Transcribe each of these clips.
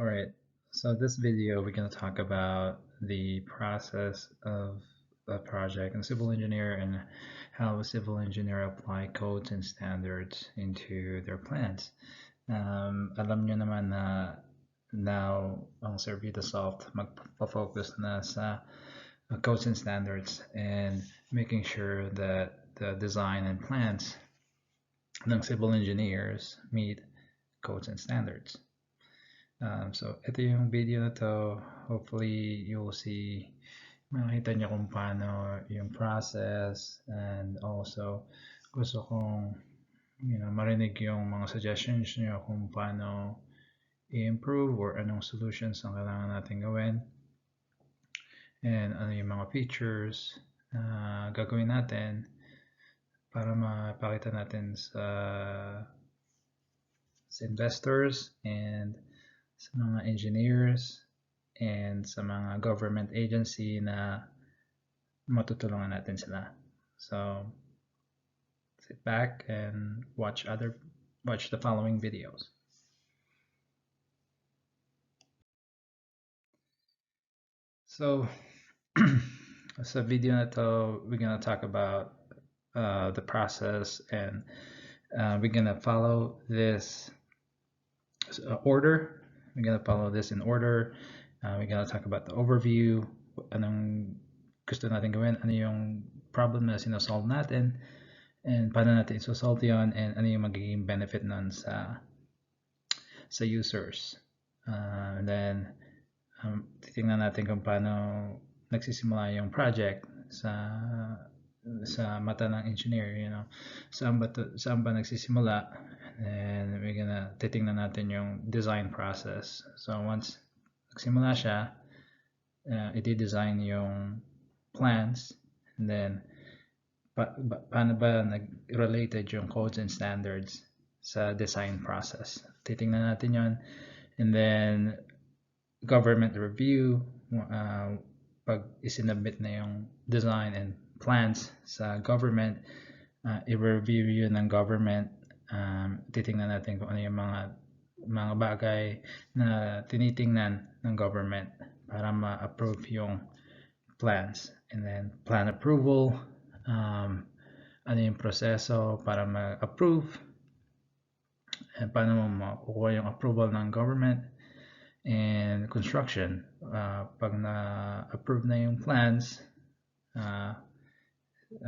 All right, so this video we're going to talk about the process of a project and civil engineer and how a civil engineer apply codes and standards into their plans. Alam nyo naman na now ang Servitasoft magpa-focus na sa codes and standards and making sure that the design and plans ng civil engineers meet codes and standards. So, ito yung video na to. Hopefully, you'll see, makikita nyo kung paano yung process, and also gusto kong marinig yung mga suggestions nyo kung paano i-improve or anong solutions ang kailangan natin gawin, and ano yung mga features na gagawin natin para mapakita natin sa investors and sa mga engineers and sa mga government agency na matutulungan natin sila. So sit back and watch the following videos. So sa video na to, we're gonna talk about the process, and we're gonna follow this order. We're gonna follow this in order. We're gonna talk about the overview, anong gusto natin gawin, ano yung problem na sinosolve natin, and paano natin isosolve yun, and ano yung magiging benefit nun sa users. And then, titingnan natin kung paano nagsisimula yung project sa mata ng engineer, saan ba nagsisimula, and we're gonna titingnan natin yung design process. So once nagsimula siya, i-design yung plans, and then paano ba nag-related yung codes and standards sa design process. Titingnan natin yon, and then government review, pag isinabit na yung design and plans sa government, i-review yun ng government. Titingnan natin kung ano yung mga bagay na tinitingnan ng government para ma-approve yung plans. And then plan approval, ano yung proseso para ma-approve, and paano mo makukuha yung approval ng government. And construction, pag na-approve na yung plans,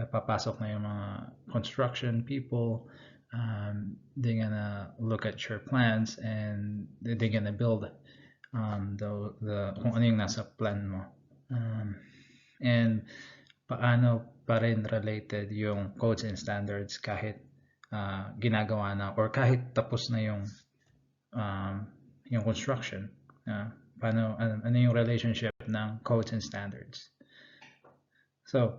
papasok na yung mga construction people. They're gonna look at your plans, and they're gonna build kung ano yung nasa plan mo. And paano pa rin related yung codes and standards kahit ginagawa na or kahit tapos na yung construction. Ano yung relationship ng codes and standards. So,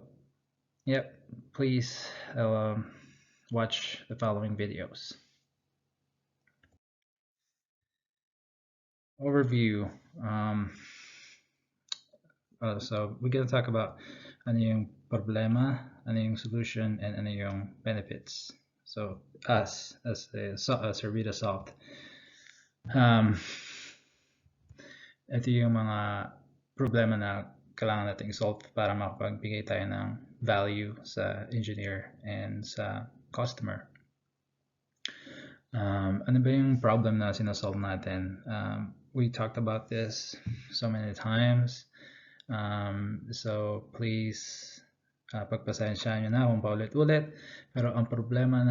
yep, please watch the following videos. Overview. So we're going to talk about ano yung problema, ano yung solution, and ano yung benefits. So us as Servitasoft, ito yung mga problema na kailangan natin i-solve para makapagbigay tayo ng value sa engineer and sa customer. Ano ba yung problem na sinasolve natin? We talked about this so many times. So please, pagpasensya nyo na kung paulit-ulit. Pero ang problema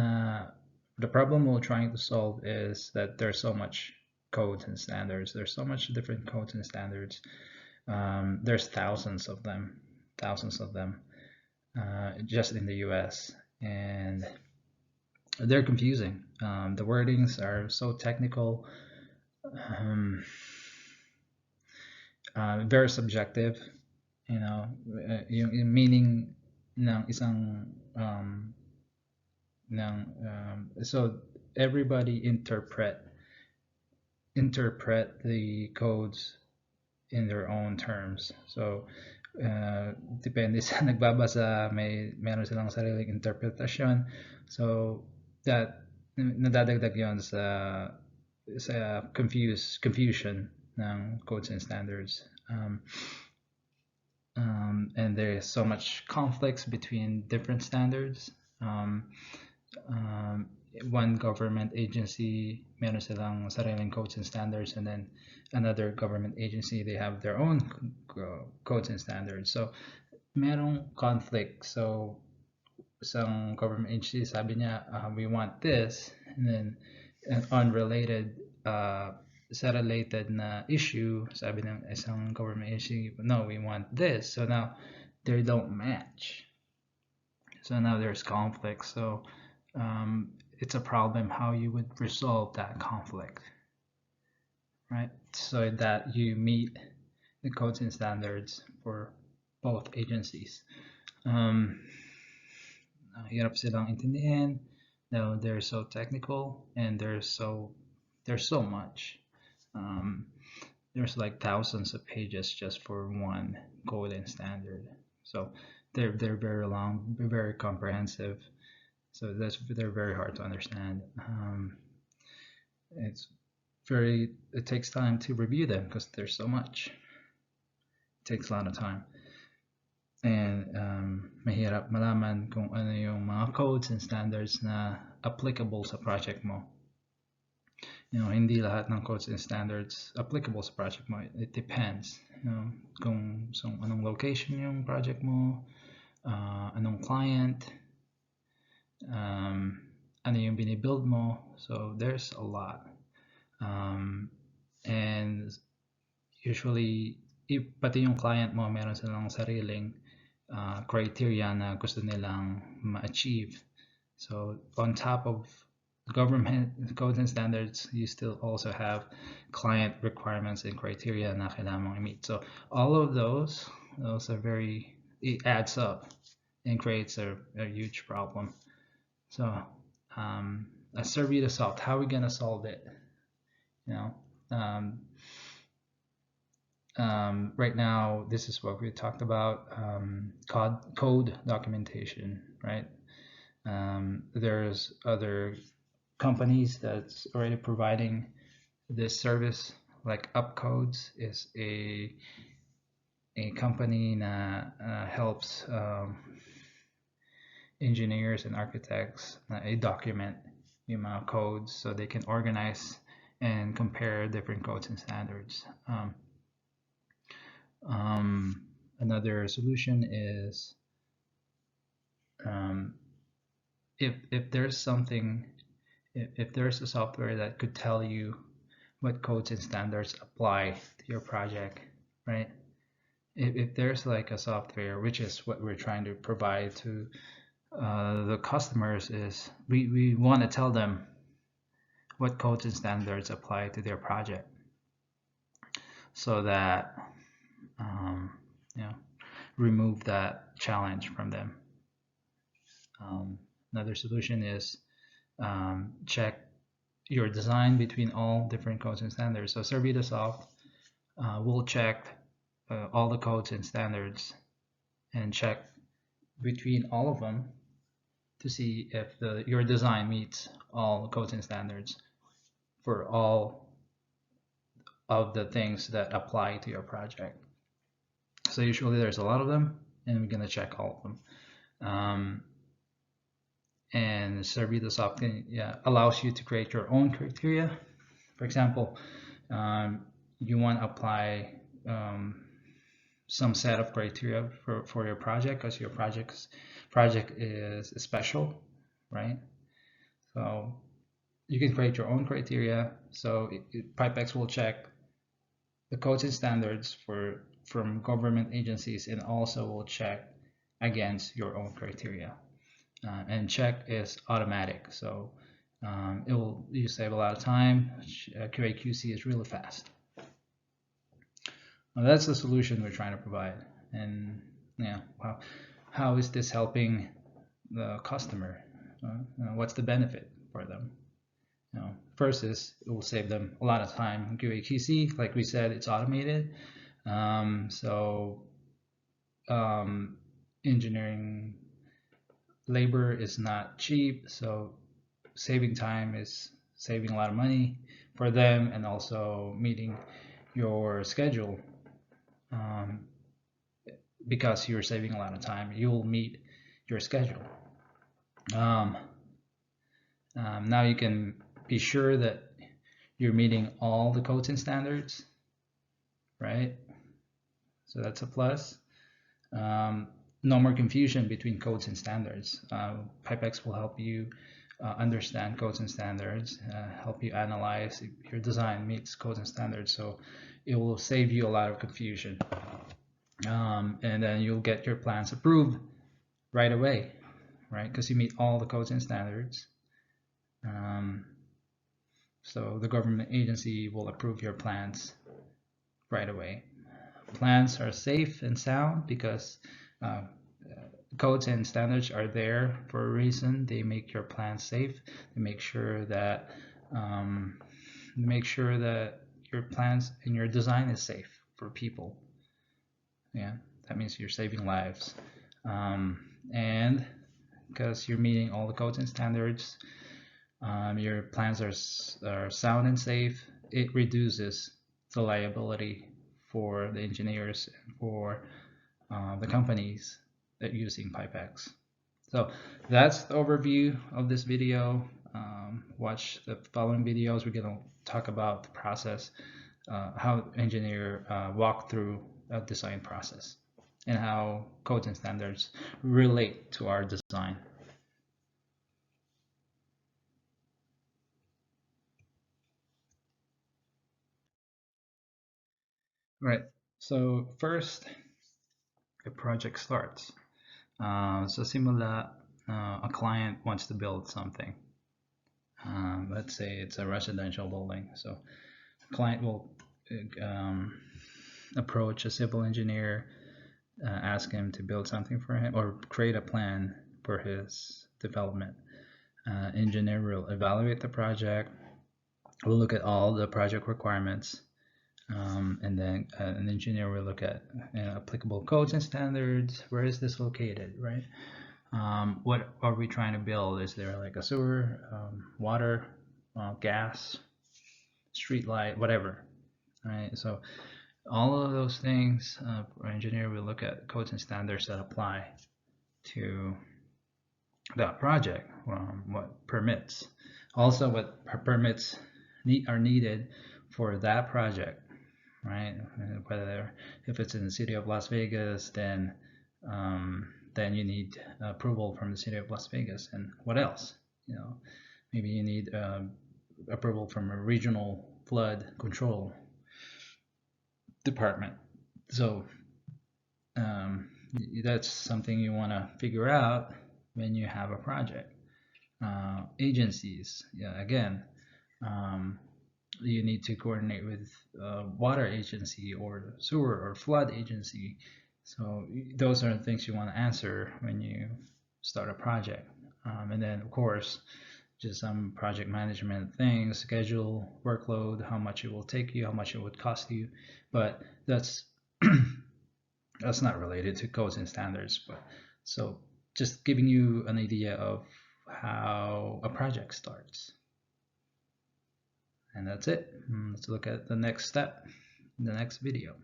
the problem we're trying to solve is that there's so much codes and standards. There's so much different codes and standards. There's thousands of them just in the US, and they're confusing. The wordings are so technical, very subjective. Yung meaning ng isang so everybody interpret the codes in their own terms. So depende sa nagbabasa, meron silang sariling interpretasyon. So that nadadagdag yon sa confusion ng codes and standards. And there is so much conflicts between different standards. One government agency, meron silang sariling codes and standards, and then another government agency, they have their own codes and standards. So merong conflict. So isang government agency, sabi niya, we want this, and then an unrelated, sa related na issue, sabi ng isang government agency, no, we want this. So now they don't match. So now there's conflict. So it's a problem how you would resolve that conflict, right? So that you meet the codes and standards for both agencies. Hirap silang intindihin. No, they're so technical, and there's so much. There's like thousands of pages just for one code and standard. So they're very long, very comprehensive. So they're very hard to understand. It takes time to review them because there's so much. It takes a lot of time. And mahirap malaman kung ano yung mga codes and standards na applicable sa project mo. Hindi lahat ng codes and standards applicable sa project mo. It depends. Kung anong location yung project mo, anong client, ano yung binibuild mo. So there's a lot. And usually, pati yung client mo, meron silang sariling criteria na gusto nilang ma-achieve. So on top of government codes and standards, you still also have client requirements and criteria na kailangan mong i-meet. So all of those are it adds up and creates a huge problem. So let's survey the solved. How are we gonna solve it? Right now, this is what we talked about, code documentation, right? There's other companies that's already providing this service, like Upcodes is a company that helps engineers and architects document yung mga codes so they can organize and compare different codes and standards. Another solution is if there's something, if there's a software that could tell you what codes and standards apply to your project, right? If there's like a software, which is what we're trying to provide to the customers, is we want to tell them what codes and standards apply to their project, so that remove that challenge from them. Another solution is check your design between all different codes and standards. So SurveyTheSoft will check all the codes and standards and check between all of them to see if your design meets all the codes and standards for all of the things that apply to your project. So usually there's a lot of them, and we're gonna check all of them. And SurveyTheSoft allows you to create your own criteria. For example, you want to apply some set of criteria for your project, because your project is special, right? So you can create your own criteria. So Pipex will check the codes and standards from government agencies, and also will check against your own criteria. And check is automatic, so you save a lot of time. QA/QC is really fast. Well, that's the solution we're trying to provide. And how is this helping the customer? What's the benefit for them? First is it will save them a lot of time. QA/QC, like we said, it's automated. Engineering labor is not cheap, so saving time is saving a lot of money for them, and also meeting your schedule, because you're saving a lot of time. You'll meet your schedule. Um, now you can be sure that you're meeting all the codes and standards, right? So that's a plus. No more confusion between codes and standards. PipeX will help you understand codes and standards, help you analyze if your design meets codes and standards. So it will save you a lot of confusion. And then you'll get your plans approved right away, right? Because you meet all the codes and standards. So the government agency will approve your plans right away. Plans are safe and sound because codes and standards are there for a reason. They make your plan safe. They make sure that your plans and your design is safe for people. Yeah, that means you're saving lives. And because you're meeting all the codes and standards, your plans are sound and safe, it reduces the liability for the engineers and for the companies that are using PipeX. So that's the overview of this video. Watch the following videos. We're going to talk about the process, how engineer walk through a design process, and how codes and standards relate to our design. Right. So first, the project starts. So simula, a client wants to build something. Let's say it's a residential building. So the client will approach a civil engineer, ask him to build something for him or create a plan for his development. Engineer will evaluate the project. We'll look at all the project requirements. And then an engineer will look at applicable codes and standards. Where is this located, right? What are we trying to build? Is there like a sewer, water, gas, street light, whatever, right? So all of those things, our engineer will look at codes and standards that apply to that project. What permits, also what permits are needed for that project, right? Whether if it's in the city of Las Vegas, then you need approval from the city of Las Vegas. And what else? Maybe you need approval from a regional flood control department. So that's something you want to figure out when you have a project. Agencies, yeah, again, you need to coordinate with water agency or sewer or flood agency. So those are the things you want to answer when you start a project. And then of course, just some project management things, schedule, workload, how much it will take you, how much it would cost you. But that's that's not related to codes and standards. But so just giving you an idea of how a project starts. And that's it. Let's look at the next step in the next video.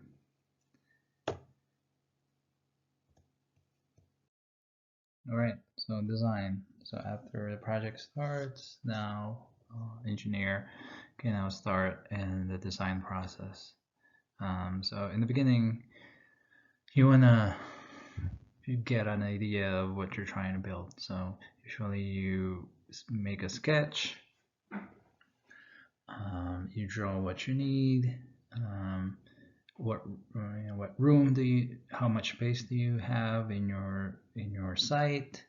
All right, so design. So after the project starts, now engineer can now start in the design process. So in the beginning, you wanna get an idea of what you're trying to build. So usually you make a sketch. You draw what you need. What room do you? How much space do you have in your site?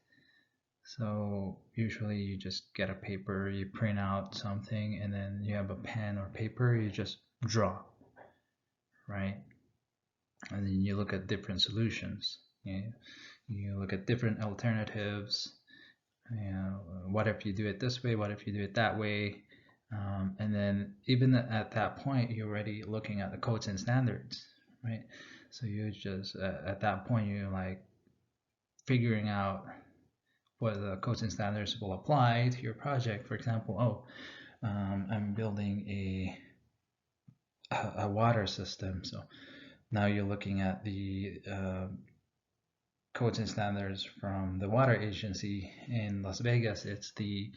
So usually you just get a paper, you print out something, and then you have a pen or paper, you just draw, right? And then you look at different solutions. You look at different alternatives. What if you do it this way? What if you do it that way? And then even at that point, you're already looking at the codes and standards, right? So you just at that point you're like figuring out what the codes and standards will apply to your project. For example, I'm building a water system. So now you're looking at the codes and standards from the water agency in Las Vegas. It's the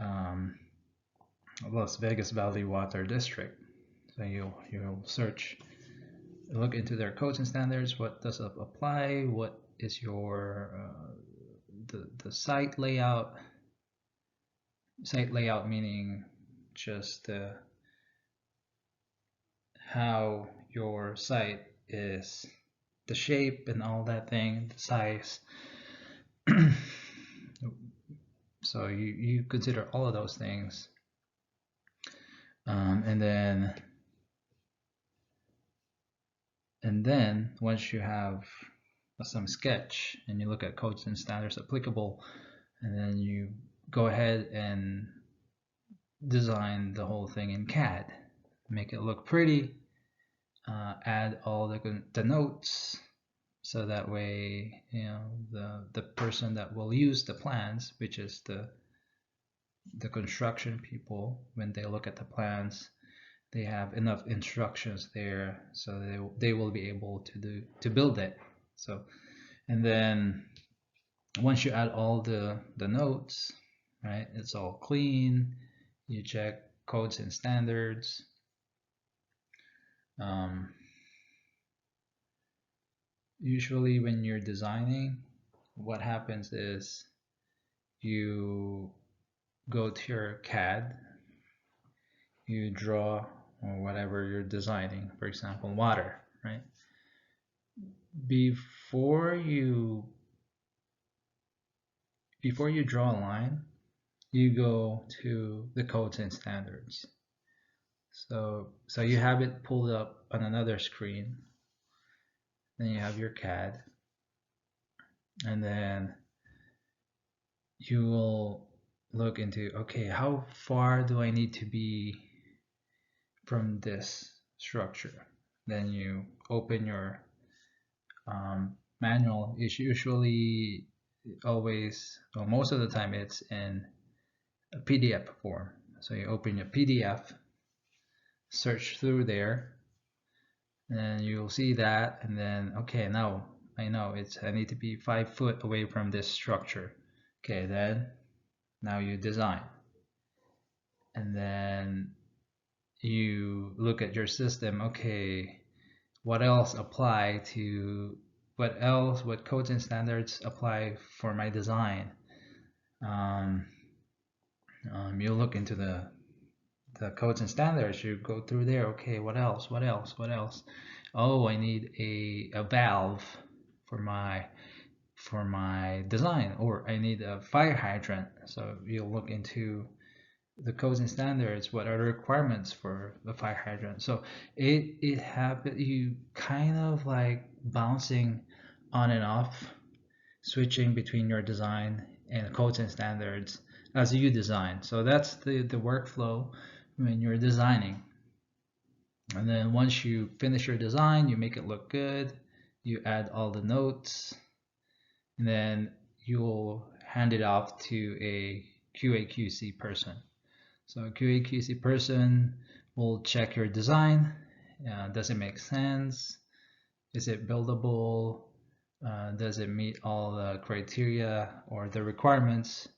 um, Las Vegas Valley Water District. So you'll search, look into their codes and standards. What does it apply? What is your the site layout? Site layout meaning just how your site is, the shape and all that thing, the size. So you consider all of those things, and then once you have some sketch and you look at codes and standards applicable, and then you go ahead and design the whole thing in CAD, make it look pretty, add all the notes, so that way, you know, the person that will use the plans, which is the construction people, when they look at the plans, they have enough instructions there, so they will be able to build it. So, and then once you add all the notes, right, it's all clean. You check codes and standards. Usually when you're designing, what happens is you go to your CAD, you draw or whatever you're designing, for example, water, right? Before you draw a line, you go to the codes and standards. So you have it pulled up on another screen. Then you have your CAD, and then you will look into, okay, how far do I need to be from this structure? Then you open your manual. It's usually always, well, most of the time it's in a PDF form. So you open your PDF, search through there, and you'll see that, and then okay, now I know I need to be 5 foot away from this structure. Okay, then now you design, and then you look at your system. Okay, what else apply to what codes and standards apply for my design? You look into the codes and standards, you go through there. Okay, what else? Oh, I need a valve for my design, or I need a fire hydrant. So you'll look into the codes and standards. What are the requirements for the fire hydrant? So it happens, you kind of like bouncing on and off, switching between your design and codes and standards as you design. So that's the workflow when you're designing. And then once you finish your design, you make it look good, you add all the notes, and then you'll hand it off to a QA/QC person. So a QA/QC person will check your design. Does it make sense? Is it buildable? Does it meet all the criteria or the requirements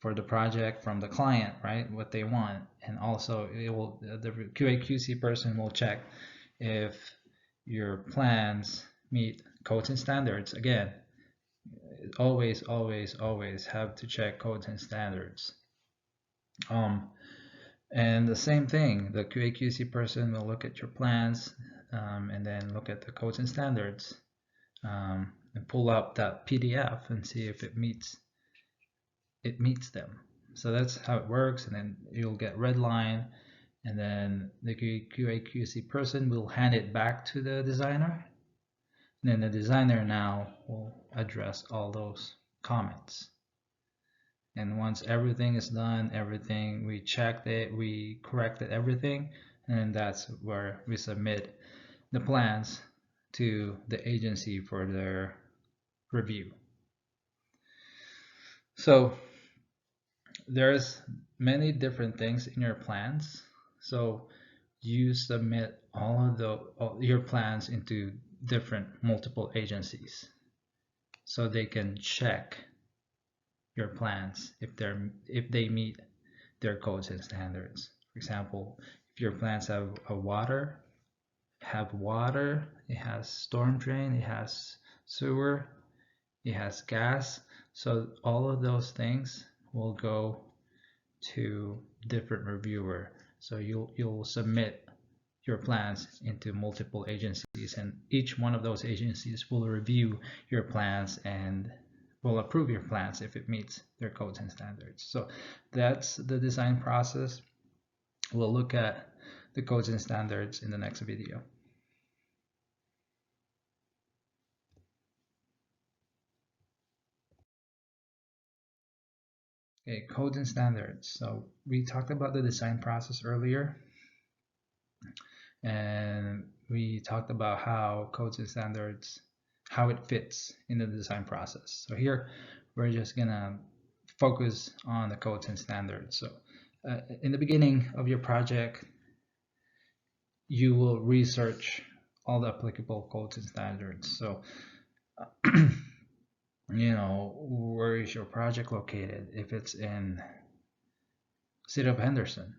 for the project from the client, right? What they want. And also the QA/QC person will check if your plans meet codes and standards. Again, always have to check codes and standards. And the same thing, the QA/QC person will look at your plans, and then look at the codes and standards, and pull up that PDF and see if it meets them. So that's how it works. And then you'll get red line, and then the QA/QC person will hand it back to the designer, and then the designer now will address all those comments. And once everything is done, we checked it, we corrected everything, and that's where we submit the plans to the agency for their review. So there's many different things in your plans. So you submit your plans into different multiple agencies, so they can check your plans if they meet their codes and standards. For example, if your plans have water, it has storm drain, it has sewer, it has gas. So all of those things will go to different reviewer. So you'll submit your plans into multiple agencies, and each one of those agencies will review your plans and will approve your plans if it meets their codes and standards. So that's the design process. We'll look at the codes and standards in the next video. Okay, codes and standards. So we talked about the design process earlier, and we talked about how codes and standards, how it fits in the design process. So here we're just gonna focus on the codes and standards. So in the beginning of your project, you will research all the applicable codes and standards. So you know, where is your project located? If it's in city of Henderson,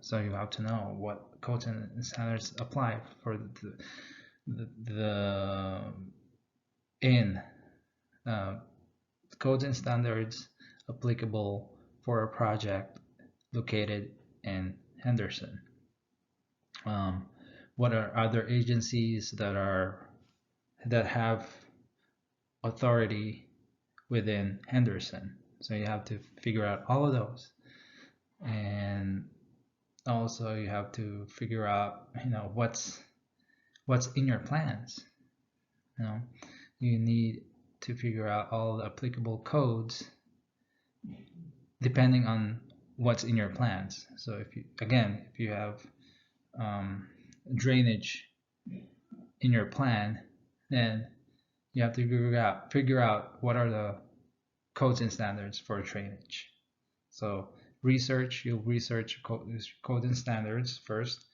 so you have to know what codes and standards apply for the in codes and standards applicable for a project located in Henderson. What are other agencies that have authority within Henderson? So you have to figure out all of those, and also you have to figure out, you know, what's in your plans. You know, you need to figure out all the applicable codes depending on what's in your plans. So if you have drainage in your plan, then you have to figure out what are the codes and standards for drainage. So you'll research codes and standards first,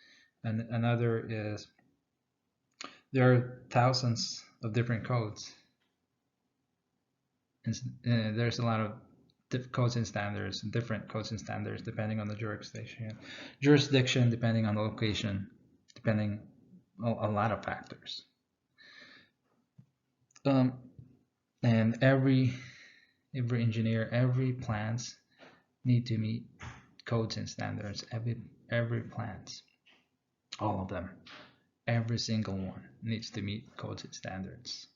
and another is there are thousands of different codes, and there's a lot of codes and standards, different codes and standards depending on the jurisdiction, depending on the location, depending on a lot of factors. And every engineer, every plans need to meet codes and standards. Every plans, all of them, every single one needs to meet codes and standards.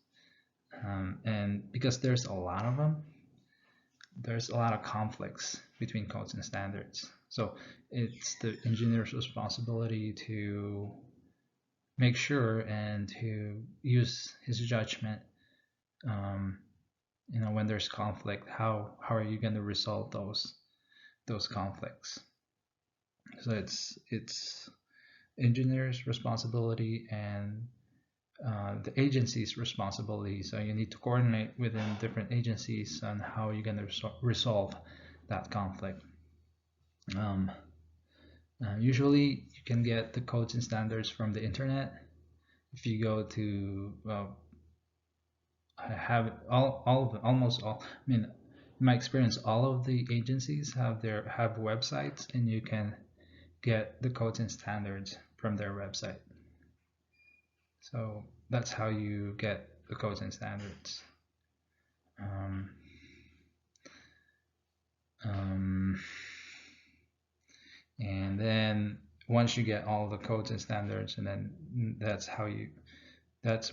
And because there's a lot of them, there's a lot of conflicts between codes and standards. So it's the engineer's responsibility to make sure and to use his judgment. You know, when there's conflict, how are you going to resolve those conflicts? So it's engineer's responsibility and the agency's responsibility. So you need to coordinate within different agencies on how you're going to resolve that conflict. Usually you can get the codes and standards from the internet. If you go to I have almost all. I mean, in my experience, all of the agencies have websites, and you can get the codes and standards from their website. So that's how you get the codes and standards. And then once you get all the codes and standards, and then that's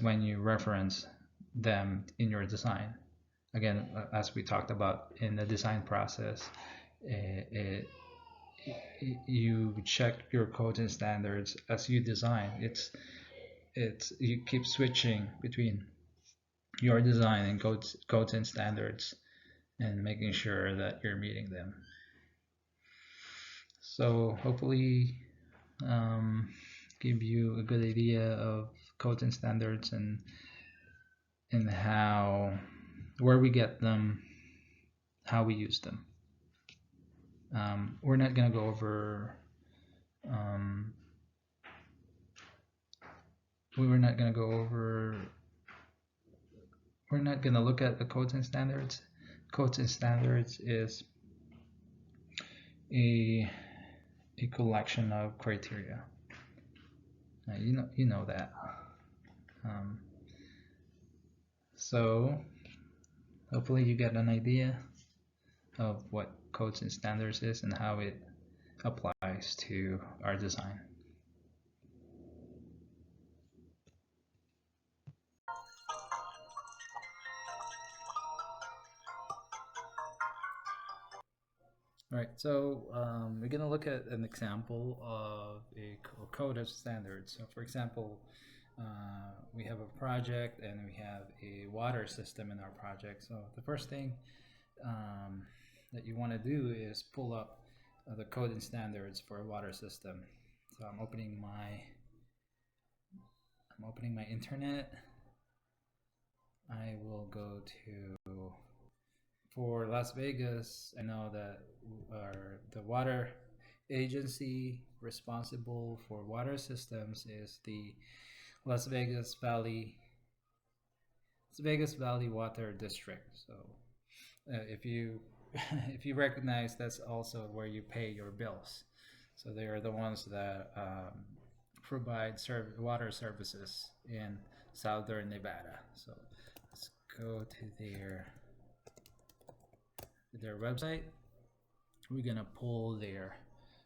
when you reference them in your design. Again, as we talked about in the design process, you check your codes and standards as you design. You keep switching between your design and codes and standards, and making sure that you're meeting them. So hopefully give you a good idea of codes and standards and where we get them, how we use them. We're not going to go over we're not gonna go over. We're not gonna look at the codes and standards. Codes and standards is a a collection of criteria. You know that. Um, so hopefully you get an idea of what codes and standards is and how it applies to our design. All right, so we're gonna look at an example of a code of standards. So, for example, we have a project and we have a water system in our project. So, the first thing that you want to do is pull up the code and standards for a water system. So, I'm opening my internet. I will go to for Las Vegas. I know that the water agency responsible for water systems is the Las Vegas Valley Water District. So if you if you recognize, that's also where you pay your bills. So they are the ones that provide water services in southern Nevada. So let's go to their website. We're gonna pull their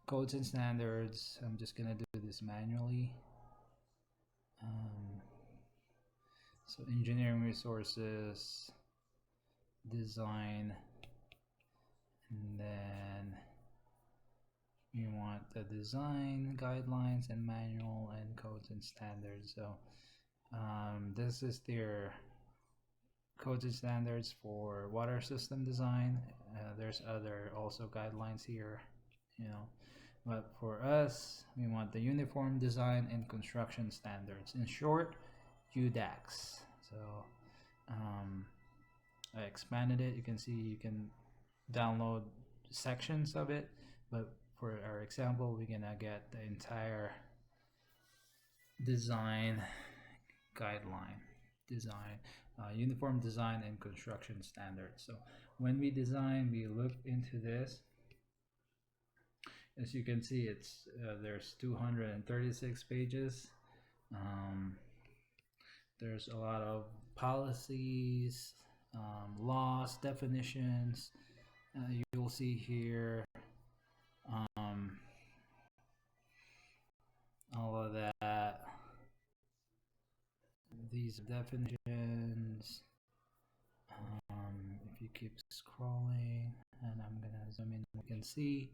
codes and standards. I'm just gonna do this manually. So engineering resources, design, and then you want the design guidelines and manual and codes and standards. So this is their codes and standards for water system design. There's other also guidelines here, but for us, we want the Uniform Design and Construction Standards. In short, UDAX. So I expanded it. You can see you can download sections of it, but for our example, we're gonna get the entire design guideline, Uniform Design and Construction Standards. So when we design, we look into this. As you can see, it's there's 236 pages. There's a lot of policies, laws, definitions. You'll see here all of that. These definitions. If you keep scrolling, and I'm gonna zoom in, you can see.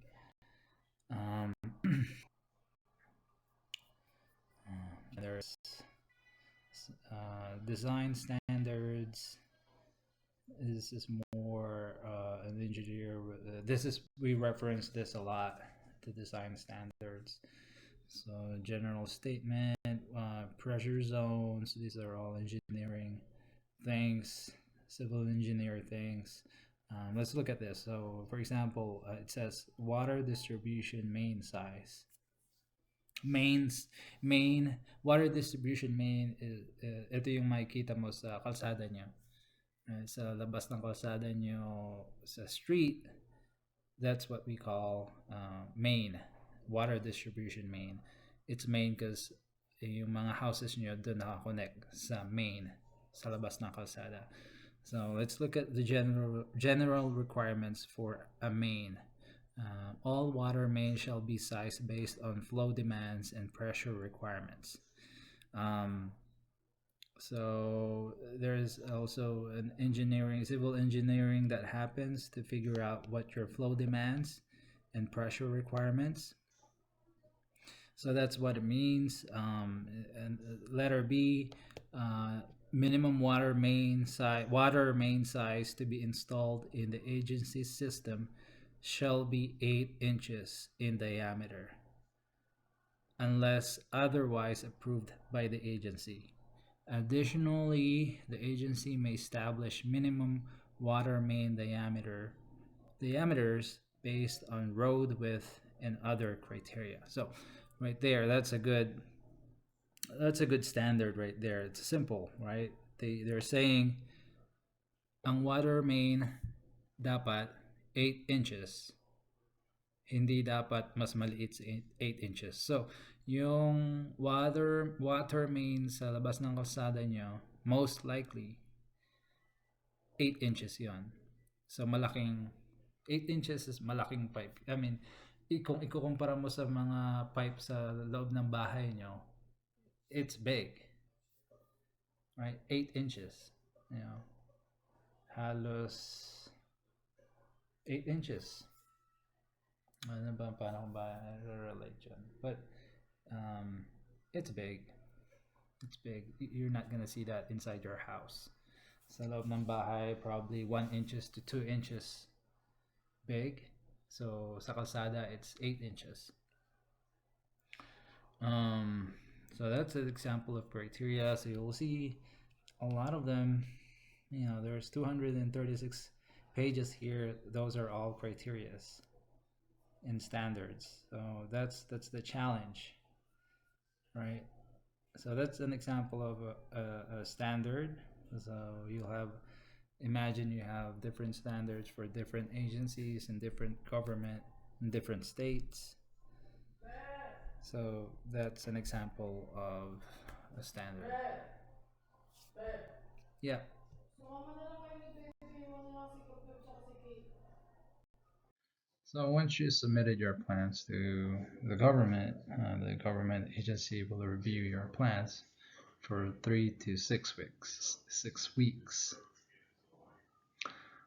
There's design standards. This is more an engineer. We reference this a lot, the design standards. So general statement, pressure zones. These are all engineering things, civil engineer things. Let's look at this. So for example, it says water distribution main size. Main water distribution main, ito yung makikita mo sa kalsada nyo. Sa labas ng kalsada nyo sa street, that's what we call main, water distribution main. It's main because yung mga houses nyo doon nakakonect sa main, sa labas ng kalsada. So let's look at the general requirements for a main. All water mains shall be sized based on flow demands and pressure requirements. So there's also an civil engineering that happens to figure out what your flow demands and pressure requirements. So that's what it means. And letter B, minimum water main size to be installed in the agency system shall be 8 inches in diameter, unless otherwise approved by the agency. Additionally, the agency may establish minimum water main diameters based on road width and other criteria. So right there, that's a good That's a good standard right there. It's simple, right? They're saying ang water main dapat 8 inches. Hindi dapat mas maliit sa 8 inches. So, yung water main sa labas ng kalsada nyo, most likely 8 inches yon. So, malaking 8 inches is malaking pipe. I mean, kung ikukumpara mo sa mga pipe sa loob ng bahay nyo, it's big. Right? 8 inches. You know, halos 8 inches. Ano ba, paano ko ba relate yun? But, um, it's big. It's big. You're not gonna see that inside your house. Sa loob ng bahay, probably 1 inches to 2 inches big. So, sa kalsada, it's 8 inches. So that's an example of criteria. So you'll see a lot of them. You know, there's 236 pages here. Those are all criterias and standards. So that's the challenge, right? So that's an example of a standard. So you'll have, imagine you have different standards for different agencies and different government in different states. So that's an example of a standard. Yeah. So once you submitted your plans to the government agency will review your plans for 3 to 6 weeks. 6 weeks.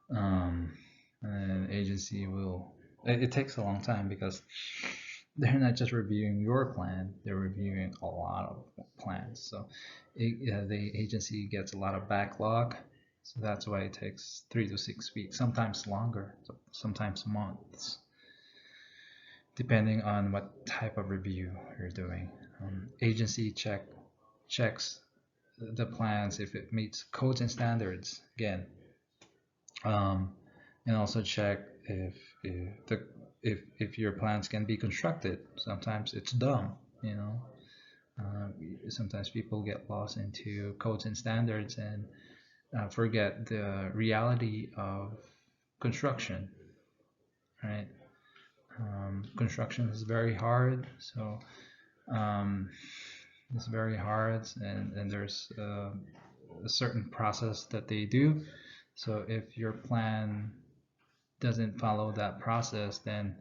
And agency will. It takes a long time because they're not just reviewing your plan; they're reviewing a lot of plans. So the agency gets a lot of backlog. So that's why it takes 3 to 6 weeks, sometimes longer, sometimes months, depending on what type of review you're doing. Agency checks the plans if it meets codes and standards again, and also check if your plans can be constructed. Sometimes it's dumb, you know. Sometimes people get lost into codes and standards and forget the reality of construction, right? Construction is very hard, so it's very hard, and there's a certain process that they do. So if your plan doesn't follow that process, then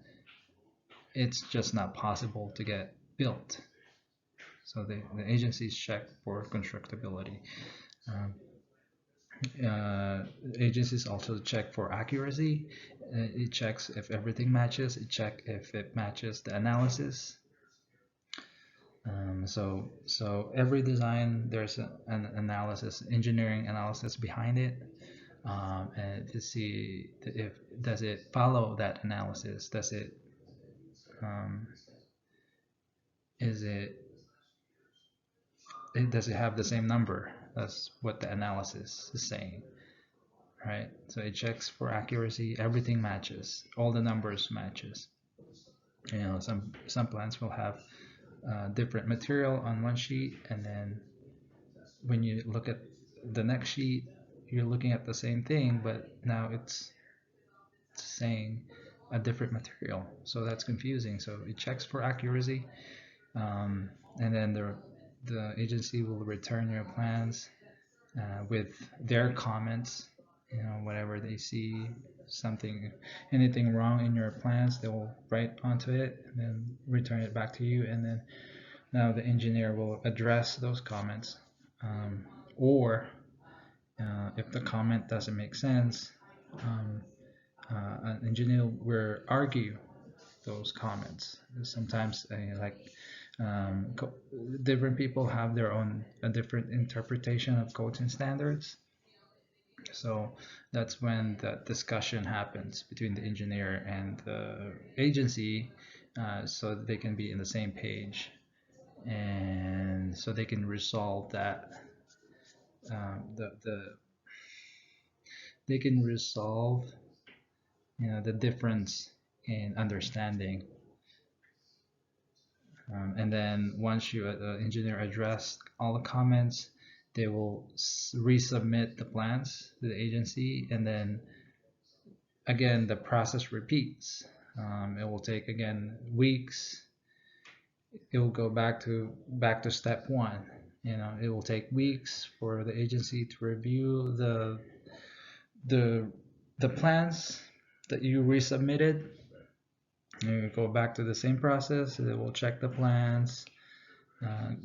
it's just not possible to get built. So the agencies check for constructability. Agencies also check for accuracy. It checks if everything matches. It checks if it matches the analysis. So every design there's an analysis, engineering analysis behind it, and to see if does it follow that analysis. Is it does it have the same number? That's what the analysis is saying, right? So it checks for accuracy. Everything matches. All the numbers matches. You know, some plans will have different material on one sheet, and then when you look at the next sheet, you're looking at the same thing, but now it's saying a different material. So that's confusing. So it checks for accuracy, and then the agency will return your plans with their comments. You know, whatever they see anything wrong in your plans, they will write onto it and then return it back to you. And then now the engineer will address those comments, or if the comment doesn't make sense, an engineer will argue those comments. Sometimes, different people have their own different interpretation of codes and standards. So that's when the discussion happens between the engineer and the agency, so they can be in the same page, and so they can resolve that. They can resolve, the difference in understanding. And then once the engineer addressed all the comments, they will resubmit the plans to the agency, and then again the process repeats. It will take again weeks. It will go back to step one. It will take weeks for the agency to review the the plans that you resubmitted. You go back to the same process. They will check the plans,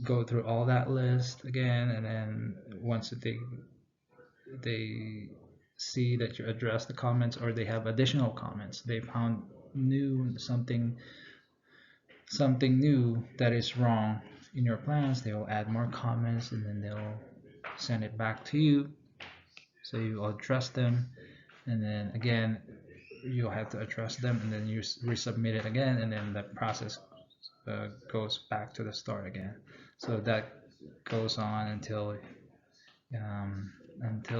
go through all that list again, and then once they see that you address the comments, or they have additional comments, they found something new that is wrong in your plans, they will add more comments, and then they'll send it back to you, so you address them, and then again you'll have to address them, and then you resubmit it again, and then the process goes back to the start again. So that goes on until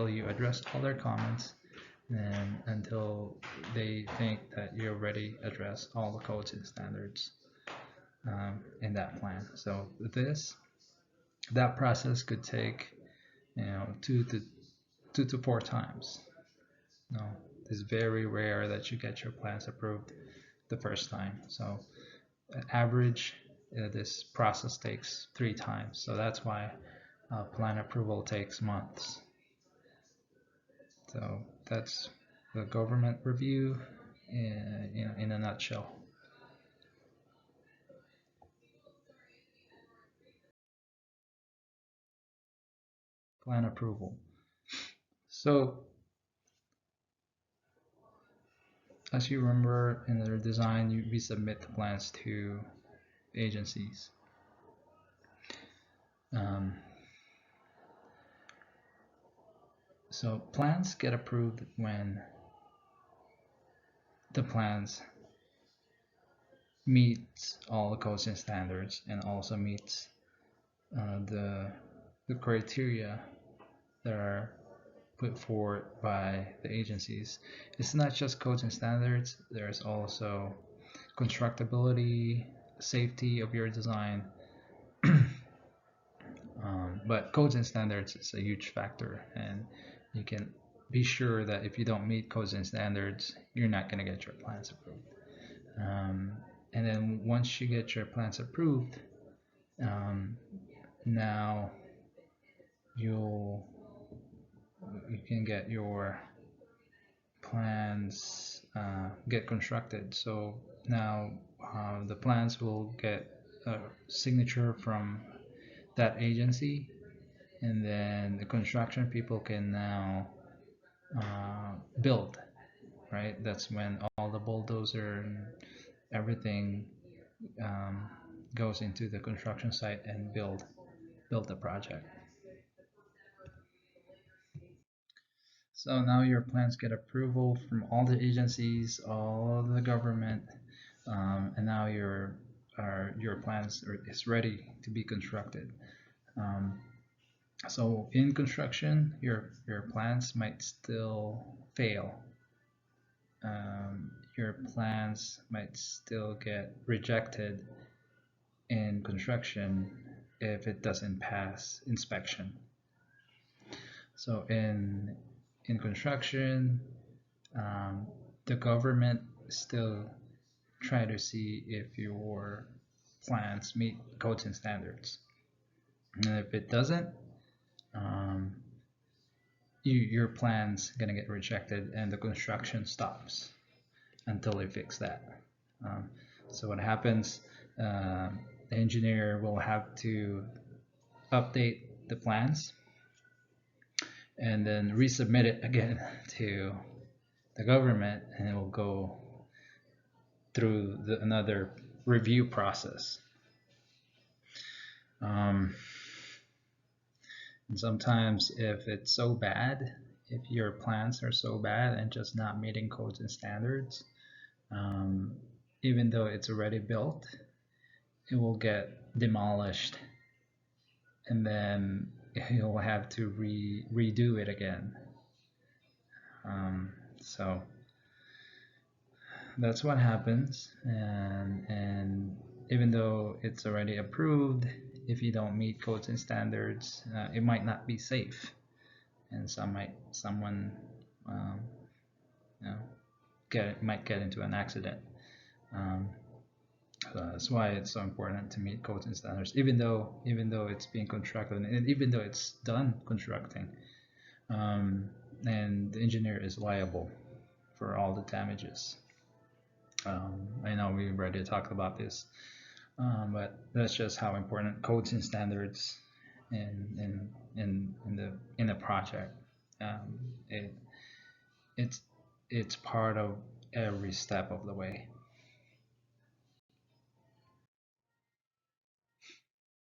you address all their comments, and until they think that you already addressed all the codes and standards in that plan. So that process could take 2 to 4 times. No, it's very rare that you get your plans approved the first time. So average, this process takes 3 times. So that's why plan approval takes months. So that's the government review in a nutshell. Plan approval. So as you remember, in the design, we submit the plans to agencies. So plans get approved when the plans meets all the codes and standards, and also meets the criteria that are put forward by the agencies. It's not just codes and standards, there's also constructability, safety of your design. But codes and standards is a huge factor, and you can be sure that if you don't meet codes and standards, you're not going to get your plans approved. And then once you get your plans approved, now you can get your plans get constructed. So now the plans will get a signature from that agency, and then the construction people can now build, right? That's when all the bulldozer and everything goes into the construction site and build the project. So now your plans get approval from all the agencies, all the government, and now your plans is ready to be constructed. So in construction, your plans might still fail. Your plans might still get rejected in construction if it doesn't pass inspection. So in construction, the government still try to see if your plans meet codes and standards, and if it doesn't, your plan's gonna get rejected, and the construction stops until they fix that. So what happens? The engineer will have to update the plans and then resubmit it again to the government, and it will go through another review process. And sometimes if it's so bad, if your plans are so bad and just not meeting codes and standards, even though it's already built, it will get demolished, and then you'll have to redo it again. So that's what happens, and even though it's already approved, if you don't meet codes and standards, it might not be safe, and someone um, you know, might get into an accident. Um, so that's why it's so important to meet codes and standards, even though it's being constructed and even though it's done constructing, um, and the engineer is liable for all the damages. I know we already talked about this, but that's just how important codes and standards in a project. Um, it it's it's part of every step of the way.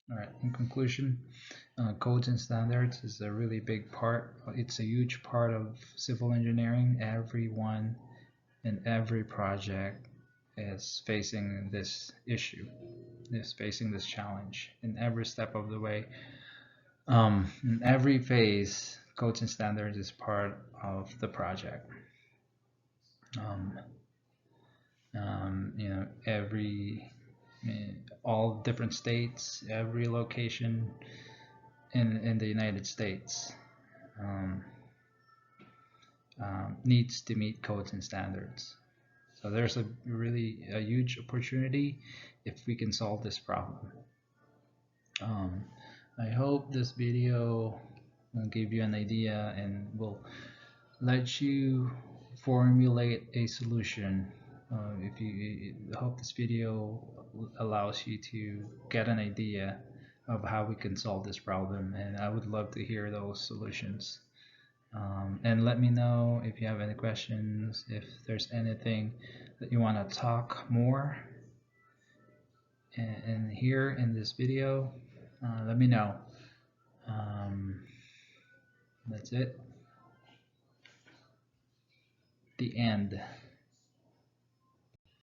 All right. In conclusion, codes and standards is a really big part. It's a huge part of civil engineering. Everyone in every project is facing this issue, is facing this challenge in every step of the way. In every phase, codes and standards is part of the project. Um, every all different states, every location in the United States um, needs to meet codes and standards. So there's a huge opportunity if we can solve this problem. Um, I hope this video will give you an idea and will let you formulate a solution. If you I hope this video allows you to get an idea of how we can solve this problem, and I would love to hear those solutions. And let me know if you have any questions, if there's anything that you want to talk more and here in this video. Let me know. Um, that's it. The end.